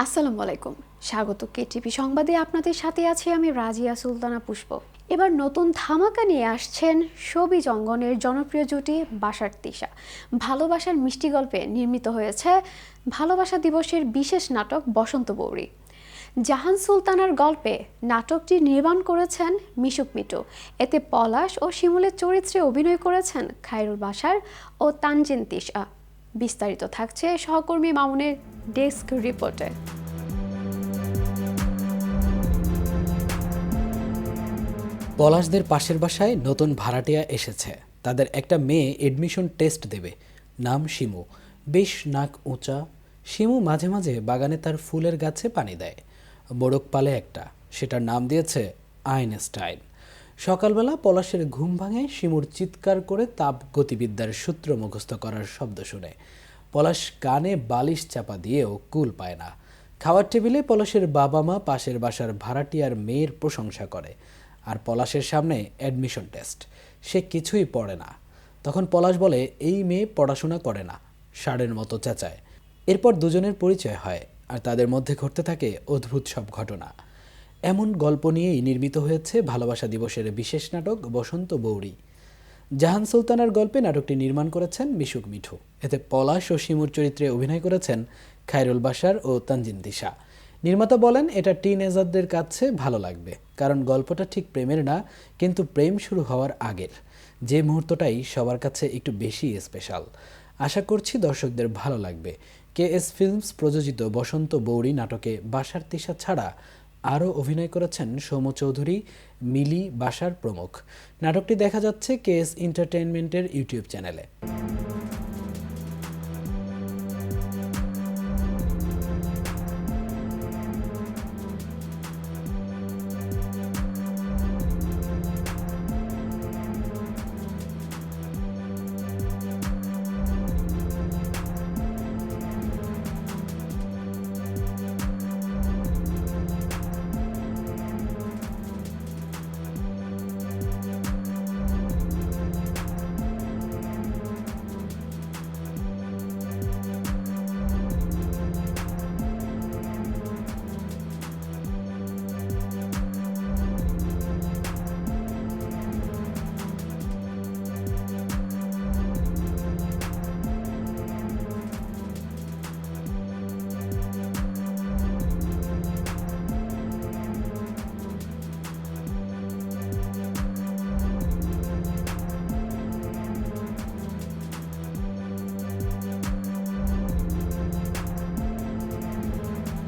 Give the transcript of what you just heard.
আসসালামু আলাইকুম। স্বাগত কেটিভি সংবাদে আপনাদের সাথে আছি আমি রাজিয়া সুলতানা পুষ্প। এবার নতুন ধামাকা নিয়ে আসছেন সবিজ অঙ্গনের জনপ্রিয় জুটি বাশার তিশা। ভালোবাসার মিষ্টি গল্পে নির্মিত হয়েছে ভালোবাসা দিবসের বিশেষ নাটক বসন্ত বৌরি। জাহান সুলতানার গল্পে নাটকটি নির্মাণ করেছেন মিশুক মিটু। এতে পলাশ ও শিমুলের চরিত্রে অভিনয় করেছেন খায়রুল বাশার ও তানজিন তিশা। বিস্তারিত থাকছে সহকর্মী মামুনের ডেস্ক রিপোর্টে। পলাশদের পাশের বাসায় নতুন ভাড়াটিয়া এসেছে। তাদের একটা মেয়ে এডমিশন টেস্ট দেবে। নাম শিমু। বেশ নাক উঁচা। শিমু মাঝে মাঝে বাগানে তার ফুলের গাছে পানি দেয়। মোড়ক পালে একটা, সেটার নাম দিয়েছে আইনস্টাইন। সকালবেলা পলাশের ঘুম ভাঙে শিমুর চিৎকার করে তাপ গতিবিদ্যার সূত্র মুখস্থ করার শব্দ শুনে। পলাশ কানে বালিশ চাপা দিয়েও কুল পায় না। খাওয়ার টেবিলে পলাশের বাবা মা পাশের বাসার ভাড়াটিয়ার মেয়ের প্রশংসা করে, আর পলাশের সামনে অ্যাডমিশন টেস্ট। সে কিছুই পড়ে না। তখন পলাশ বলে, এই মেয়ে পড়াশোনা করে না, ষাঁড়ের মতো চেঁচায়। এরপর দুজনের পরিচয় হয়, আর তাদের মধ্যে ঘটতে থাকে অদ্ভুত সব ঘটনা। এমন গল্প নিয়েই নির্মিত হয়েছে ভালোবাসা দিবসের বিশেষ নাটক বসন্ত বৌরি। জাহান সুলতানার গল্পে নাটকটি নির্মাণ করেছেন মিশুক মিঠু। এতে পলাশ ও শিমুর চরিত্রে অভিনয় করেছেন খায়রুল বাশার ও তানজিন তিশা। নির্মাতা বলেন, এটা টিনএজারদের কাছে ভালো লাগবে, কারণ গল্পটা ঠিক প্রেমের না, কিন্তু প্রেম শুরু হওয়ার আগের, যে মুহূর্তটাই সবার কাছে একটু বেশি স্পেশাল। আশা করছি দর্শকদের ভালো লাগবে। KS ফিল্মস প্রযোজিত বসন্ত বৌরি নাটকে বাশার তিশা ছাড়া আরও অভিনয় করেছেন সৌম্য চৌধুরী, মিলি, বাশার প্রমুখ। নাটকটি দেখা যাচ্ছে KS এন্টারটেইনমেন্টের ইউটিউব চ্যানেলে।